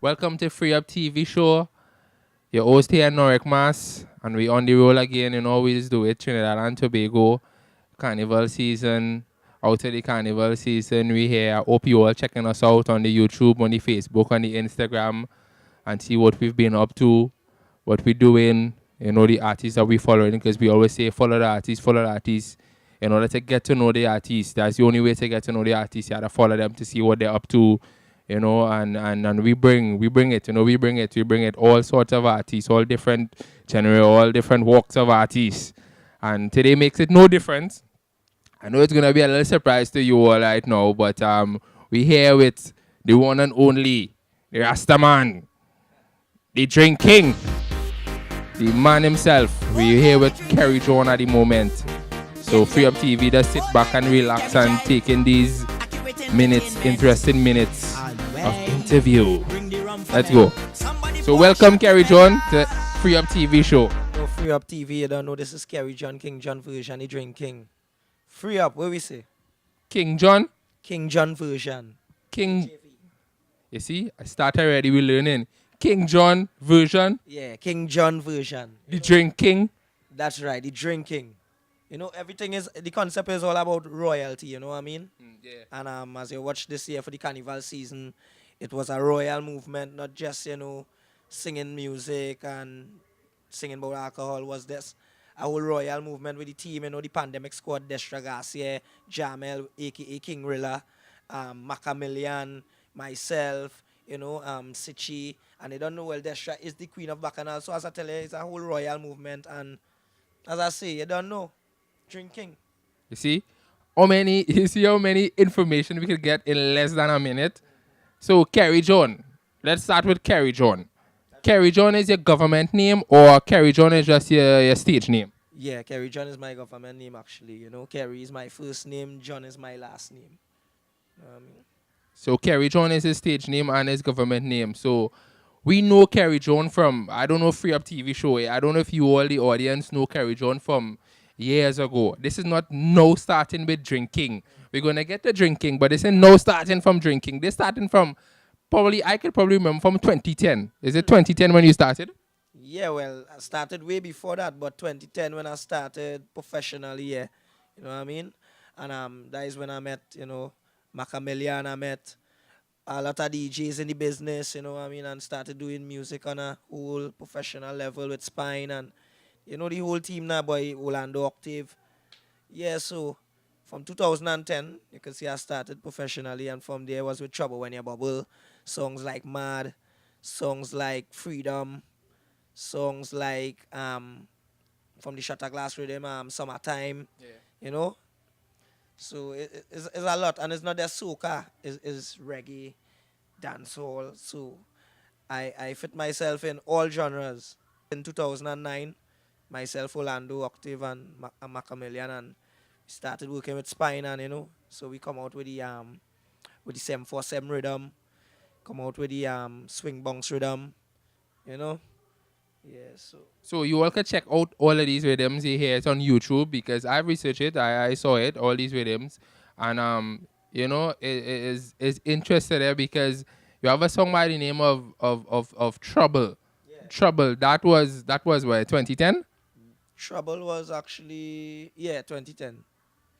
Welcome to FreeUp TV show. Your host here, Norek Mass, and we on the roll again. You know, always do it. Trinidad and Tobago, Carnival season. Out of the Carnival season, we here. I hope you all checking us out on the YouTube, on the Facebook, on the Instagram, and see what we've been up to, what we're doing. You know, the artists that we following, because we always say follow the artists, follow the artists. In order to get to know the artists, that's the only way to get to know the artists. You have to follow them to see what they're up to, you know, and we bring it, you know, we bring it all sorts of artists, all different genre, all different walks of artists. And today makes it no different. I know it's gonna be a little surprise to you all right now, but we here with the one and only, the Rasta man, the Drink King, the man himself. We're here with Kerry John at the moment. So FreeUp TV, just sit back and relax and take in these minutes, interesting minutes of interview. Let's go. So welcome Kerry John to FreeUp TV show. No FreeUp TV, you don't know this is Kerry John, King John version, the Drink King. FreeUp, what we say? King John? King John version. King. You see, I started already, we're learning. King John version. Yeah, King John version. The Drink King. That's right, the Drink King. You know, everything is, the concept is all about royalty, you know what I mean? Yeah. And as you watch this year for the Carnival season, it was a royal movement, not just, you know, singing music and singing about alcohol. Was this a whole royal movement with the team, you know, the Pandemic Squad, Destra Garcia, Jamel, a.k.a. King Rilla, Macamillion, myself, you know, Sichi, and they don't know, well, Destra is the queen of Bacchanal. So as I tell you, it's a whole royal movement, and as I say, you don't know. Drinking. You see? How many information we could get in less than a minute? So Kerry John. Let's start with Kerry John. Kerry John is your government name, or Kerry John is just your stage name? Yeah, Kerry John is my government name, actually. You know, Kerry is my first name, John is my last name. You know what I mean? So Kerry John is his stage name and his government name. So we know Kerry John from, I don't know, FreeUp TV show. I don't know if you all, the audience, know Kerry John from years ago. This is not no starting with drinking. We're going to get to drinking, but this is no starting from drinking. This starting from, I could probably remember from 2010. Is it 2010 when you started? Yeah, well, I started way before that, but 2010 when I started professionally, yeah. You know what I mean? And that is when I met, you know, Macamillion. I met a lot of DJs in the business, you know what I mean, and started doing music on a whole professional level with Spine and, you know, the whole team now, boy, Orlando Octave. Yeah, so from 2010, you can see I started professionally, and from there was with Trouble When You Bubble. Songs like Mad, songs like Freedom, songs like from the Shutter Glass Rhythm, Summertime, yeah. You know. So it's a lot, and it's not just soca, it's reggae, dancehall. So I fit myself in all genres. In 2009, myself, Orlando Octave, and Macamillion, and we started working with Spine, and you know, so we come out with the 747 rhythm, come out with the swing bounce rhythm, you know. Yeah, so you all can check out all of these rhythms here. It's on YouTube because I've researched it. I saw it, all these rhythms, and you know, it is interested there because you have a song by the name of Trouble. Yeah. Trouble. That was what, 2010? Trouble was actually 2010.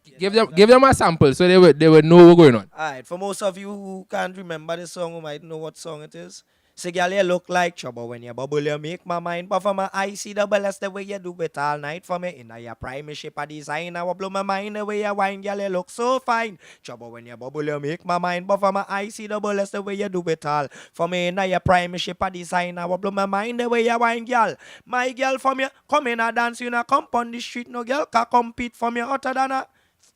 Yeah, give them a sample so they would know what's going on. Alright, for most of you who can't remember the song, who might know what song it is. Say, girl, you look like trouble when you bubble, you make my mind. But for my icy double, S the way you do it all night for me. In your prime, shape a design, I will blow my mind the way you wine, girl, you look so fine. Trouble when you bubble, you make my mind. But for my icy double, S the way you do it all for me. In your prime, shape a design, I will blow my mind the way you wine, girl. My girl, from you, come in and dance, you know, come on the street, no girl can compete from you hotter than a,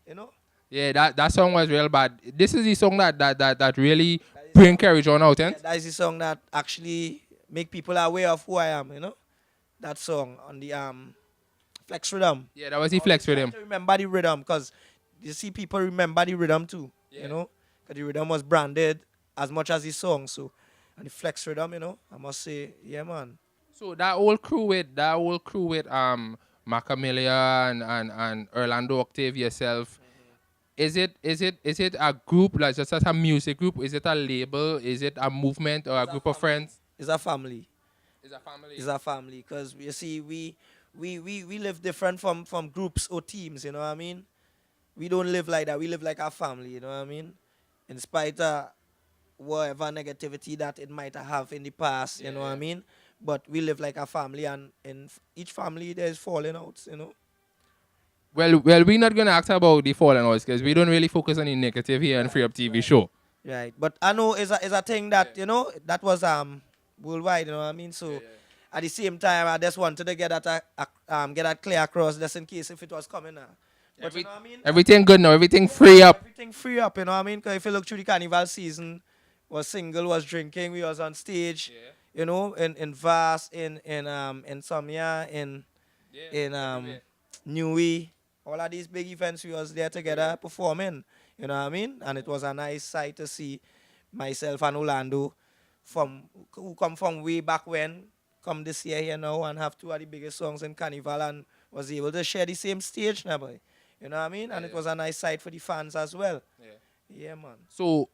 you know. Yeah, that song was real bad. This is the song that really bring Kerry John out, eh? Yeah, that is the song that actually make people aware of who I am, you know. That song on the Flex Rhythm. Yeah, that was the Flex Rhythm. Remember the rhythm, because you see people remember the rhythm too, yeah. You know. Because the rhythm was branded as much as the song, so. And the Flex Rhythm, you know, I must say, yeah, man. So that whole crew with Macamillion and Orlando Octave yourself, is it a group, like just as a music group? Is it a label? Is it a movement or a It's a group of family. friends? It's a family. It's a family. It's a family. Because you see, we live different from groups or teams. You know what I mean? We don't live like that. We live like a family. You know what I mean? In spite of whatever negativity that it might have in the past. You Yeah, know what I yeah. mean? But we live like a family, and in each family there's falling outs. You know. Well, we're not gonna ask about the fallen outs because we don't really focus on the negative here on Free Up TV show. Right. But I know is a thing that that was worldwide. You know what I mean? So at the same time, I just wanted to get that clear across, just in case if it was coming. But you know what I mean? Everything good now. Everything free up. Everything free up, you know what I mean? Because if you look through the carnival season, was single, was drinking, we was on stage, you know, in Vast, in Insomnia, in Newey, all of these big events, we was there together performing, you know what I mean? And it was a nice sight to see myself and Orlando who come from way back when, come this year here now and have two of the biggest songs in carnival and was able to share the same stage now, boy. You know what I mean? And it was a nice sight for the fans as well. Yeah, man. So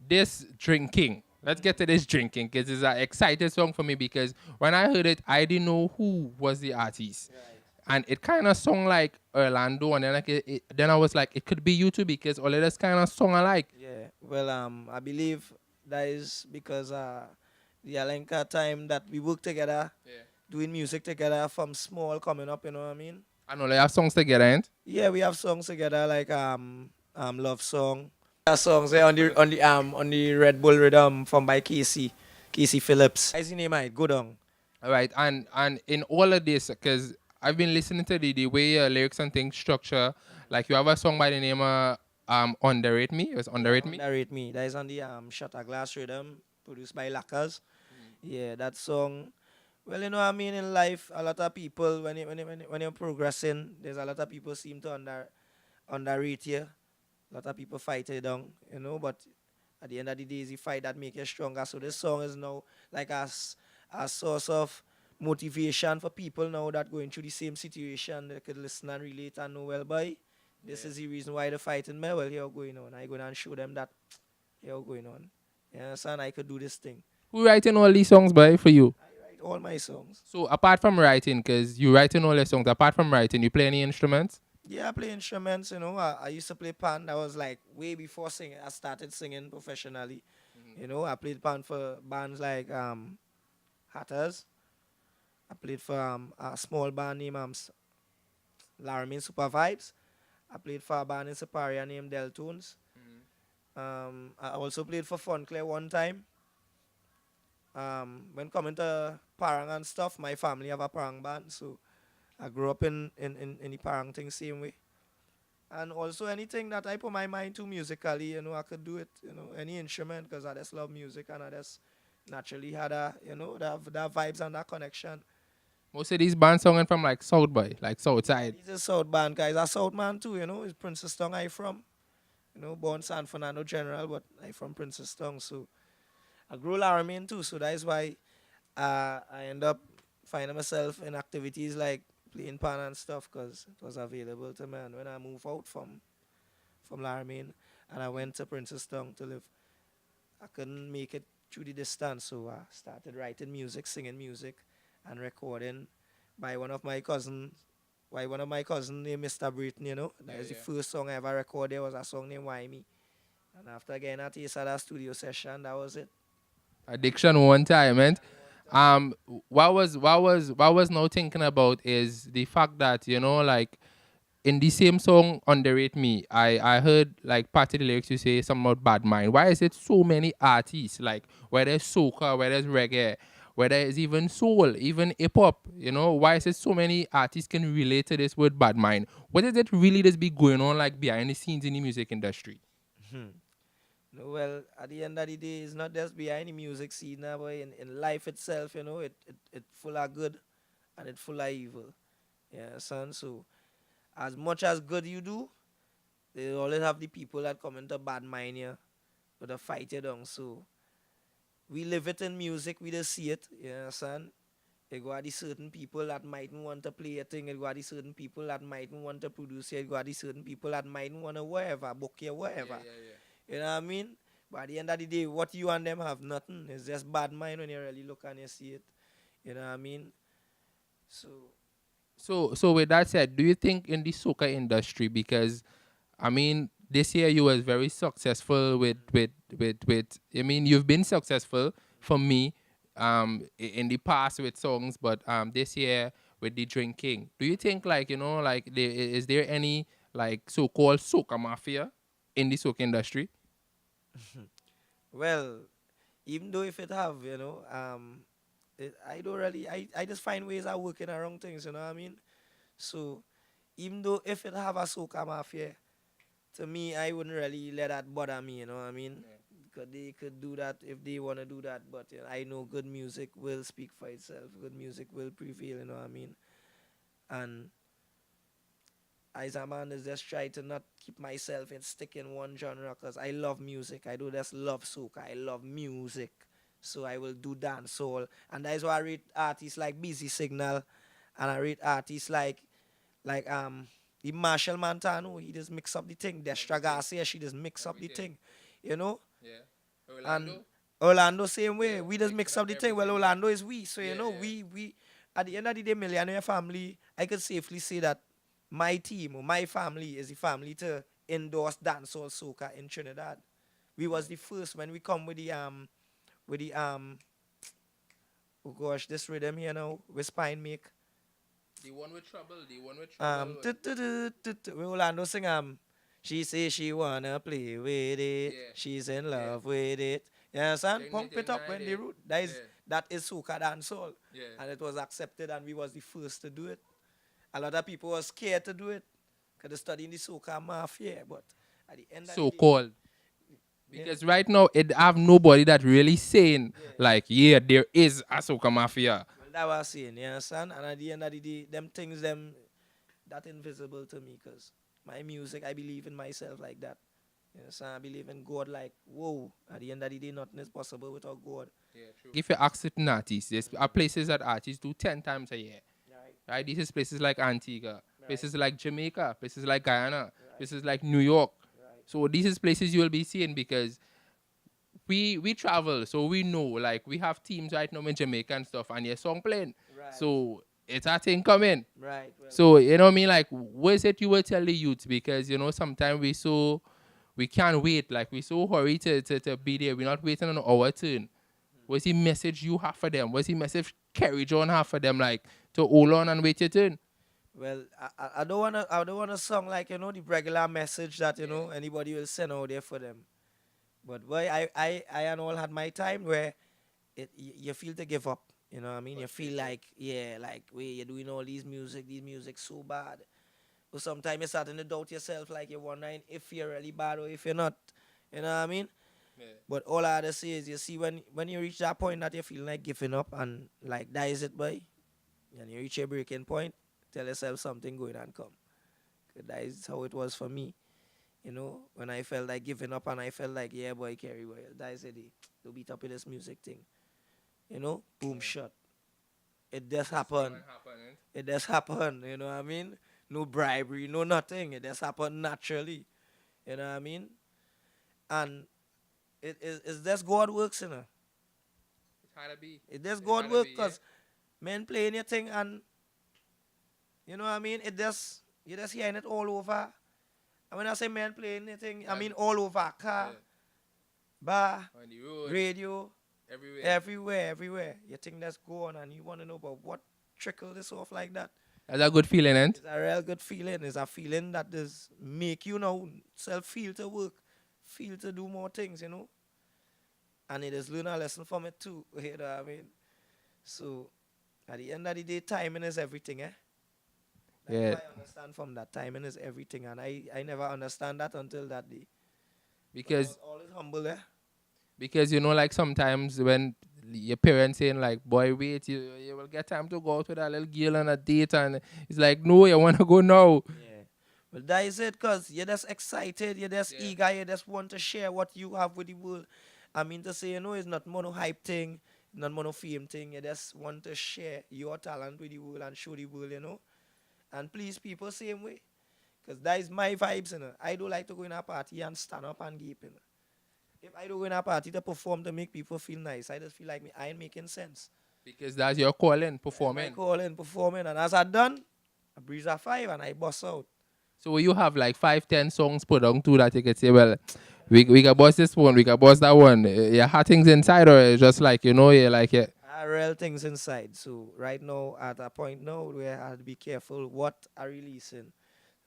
this drinking. Let's get to this drinking because it's an exciting song for me because when I heard it, I didn't know who was the artist. And it kind of sung like Orlando, and then then I was like, it could be you too because all of this kind of song alike. Yeah. Well, I believe that is because the Alenka time that we work together, doing music together from small coming up, you know what I mean? I know they have songs together, ain't? Yeah, we have songs together like Love Song. Songs there on the Red Bull Rhythm from by Casey Phillips. What's his name? I go down. All right, and in all of this, because I've been listening to the way lyrics and things structure. Like you have a song by the name of Underrate Me. It was Underrate Me. Underrate Me. That is on the Shutter Glass Rhythm, produced by Lackers. Yeah, that song. Well, you know what I mean, in life, a lot of people, when you're progressing, there's a lot of people seem to underrate you. A lot of people fight you down, you know, but at the end of the day, it's the fight that make you stronger. So this song is now like a source of motivation for people now that going through the same situation. They could listen and relate and know, well, boy, this is the reason why they're fighting me. Well, here going on. I go and show them that here going on. You understand? I could do this thing. Who writing all these songs, by for you? I write all my songs. So apart from writing, because you writing all your songs, apart from writing, you play any instruments? Yeah, I play instruments, you know. I used to play pan. That was like way before singing. I started singing professionally. You know, I played pan for bands like Hatters. I played for a small band named Laramie Super Vibes. I played for a band in Superior named Deltones. I also played for Funclair one time. When coming to Parang and stuff, my family have a Parang band, so I grew up in the Parang thing same way. And also anything that I put my mind to musically, you know, I could do it, you know, any instrument, because I just love music and I just naturally had that vibes and that connection. Most of these bands singing from like South by, like South side. He's a South band guy. He's a South man too, you know. He's Princess Tongue I from. You know, born San Fernando General, but I from Princess Tongue. So I grew Laramie too. So that is why I end up finding myself in activities like playing pan and stuff because it was available to me. And when I moved out from Laramie and I went to Princess Tongue to live, I couldn't make it through the distance. So I started writing music, singing music, and recording by one of my cousins named Mr. Britton, you know. That was the first song I ever recorded was a song named Why Me. And after getting a taste of that studio session, that was it. Addiction one time, man. What was now thinking about is the fact that, you know, like in the same song Underrate Me, I heard like part of the lyrics you say something about bad mind. Why is it so many artists, like whether it's soca, whether it's reggae, whether it's even soul, even hip hop, you know, why is it so many artists can relate to this word bad mind? What is it really that's be going on like behind the scenes in the music industry? No, well, at the end of the day, it's not just behind the music scene now, but in life itself, you know, it full of good and it full of evil. Yeah, son. So as much as good you do, they always have the people that come into bad mind here with a fight you down. So we live it in music, we just see it, you understand? You got the certain people that mightn't want to play a thing. You got the certain people that mightn't want to produce it. You got the certain people that mightn't want to whatever, book you, Yeah, whatever. yeah, yeah. You know what I mean? But at the end of the day, what you and them have, nothing. It's just bad mind when you really look and you see it. You know what I mean? So, So with that said, do you think in the soca industry, because I mean this year you was very successful with I mean you've been successful for me in the past with songs, but this year with the drinking. Do you think like like is there any like so-called soca mafia in the soca industry? well, even though if it have, I don't really, I just find ways of working around things, you know what I mean? So, even though if it have a soca mafia, to me, I wouldn't really let that bother me, you know what I mean? Because they could do that if they want to do that, but I know good music will speak for itself. Good music will prevail, you know what I mean? And as a man, is just try to not keep myself and stick in one genre because I love music. I do just love soca. I love music. So I will do dancehall. And that is why I rate artists like Busy Signal and I rate artists like the Marshall Montano, he just mix up the thing. Destra Everything. Garcia, she just mix up the Everything. thing. You know? Yeah. And Orlando? Orlando same way. Yeah, We just mixing mix up up the thing. Well, everything. Orlando is we. So Yeah, yeah. we at the end of the day, Millionaire Family, I could safely say that my team or my family is the family to endorse dancehall soca in Trinidad. We was the first when we come with the oh gosh, this rhythm here now, with spine make. The one with trouble, the one with trouble. We Orlando sing she say she wanna play with it. Yeah, She's in yeah. love with it. You understand? Ding, ding, Pump it ding, up nine, when they yeah. root. Yeah, That is soca dancehall. yeah. And it was accepted and we was the first to do it. A lot of people were scared to do it. Because they studying the soca mafia. But at the end of the So day, called. yeah, Because right now it have nobody that really saying yeah. like, yeah, there is a soca mafia. Well, that was saying, you understand? And at the end of the day, them things, them that invisible to me because my music, I believe in myself like that. You understand? I believe in God like, whoa, at the end of the day, nothing is possible without God. Yeah, true. If you ask certain artists, there's are places that artists do 10 times a year. Right, Right? These is places like Antigua, right, places like Jamaica, places like Guyana, right, places like New York. right, So these is places you will be seeing because we travel, so we know like we have teams right now in Jamaica and stuff, and your song playing. right, So it's a thing coming. right. Well, So you know what I mean? Like what is it you will tell the youth? Because sometimes we can't wait. Like we so hurried to be there. We're not waiting on our turn. What's the message you have for them? What's the message Kerry John have for them? Like to hold on and wait your turn. well, I don't wanna song like the regular message that Yeah. anybody will send out there for them. But boy, I and all had my time where you feel to give up. You know what I mean? You feel Frustrated. like like you're doing all these music so bad. But sometimes you're starting to doubt yourself, like you're wondering if you're really bad or if you're not. You know what I mean? Yeah. But all I had to say is, you see, when you reach that point that you feel like giving up and like that is it, boy, and you reach a breaking point, tell yourself something going and come. 'Cause that is how it was for me. When I felt like giving up and I felt like, yeah, boy, Kerry, boy, that is it. Don't beat up with this music thing. Boom, Yeah. shot. It just Just go happened. and happen. It just happened. You know what I mean? No bribery, no nothing. It just happened naturally. You know what I mean? And it's just God works, It's hard to be. It just It's God hard to work be, yeah. because men playing your thing and you know what I mean? You just hearing it all over. And when I say men playing your thing, I That's, mean all over car, yeah. bar, On the road, radio, everywhere. everywhere. You think that's going and you want to know about what trickle this off like that. That's a good feeling, eh? It's a real good feeling. It's a feeling that does make you now self feel to work, feel to do more things. And it is learn a lesson from it too. You know what I mean? So at the end of the day, timing is everything, eh? That's Yeah. what I understand from that. Timing is everything. And I never understand that until that day. But I Because was always humble, eh? because like sometimes when your parents saying like, boy, wait, you will get time to go out with a little girl on a date, and it's like, no, you wanna go now. Yeah. Well, that is it, because you're just excited, you're just Yeah. eager, you just want to share what you have with the world. I mean, to say, it's not mono hype thing. none more no fame thing. You just want to share your talent with the world and show the world, you know. And please people same way. Because that is my vibes, you know. I don't like to go in a party and stand up and gape, you know. If I don't go in a party to perform to make people feel nice, I just feel like I ain't making sense. Because that's your calling, performing. I calling, performing, and as I done, I breeze a 5 and I bust out. So you have like 5-10 songs put on too that you could say, well, we can bust this one, we can bust that one. You have things inside, or it's just like, you know, you like it. I have real things inside. So right now, at a point now where I have to be careful what I releasing.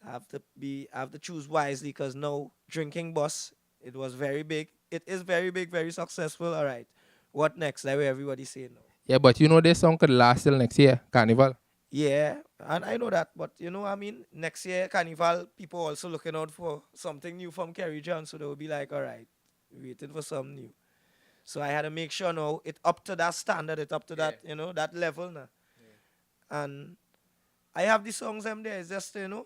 I have to choose wisely, because now drinking boss, it was very big. It is very big, very successful. All right. What next? Like what everybody saying now. Yeah, but you know this song could last till next year, Carnival. Yeah, and I know that, but you know what I mean? Next year, Carnival, people also looking out for something new from Kerry John, so they'll be like, all right, waiting for something new. So I had to make sure now it up to that standard, it up to that, you know, that level now. Yeah. And I have the songs them there, it's just, you know,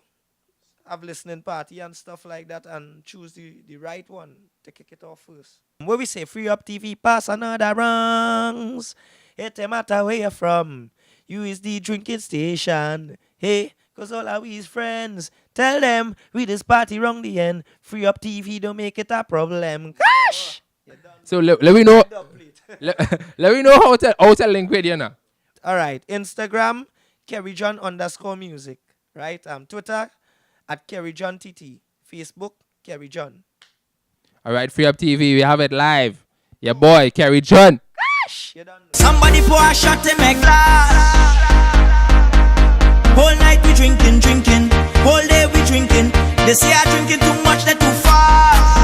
have listening party and stuff like that, and choose the right one to kick it off first. Where we say FreeUptv pass another rungs, it don't matter where you're from. You is the drinking station. Hey, cause all our is friends. Tell them we this party wrong the end. FreeUptv don't make it a problem. Gosh! So let me know. let me know how to link with you now. Alright, Instagram, KerryJohn_music. Right? Twitter at KerryJohnTT. Facebook, Kerry John. Alright, FreeUptv, we have it live. Your boy, Kerry John. Somebody pour a shot in my glass. Whole night we drinking, whole day we drinking. They say I drinking too much, they too fast.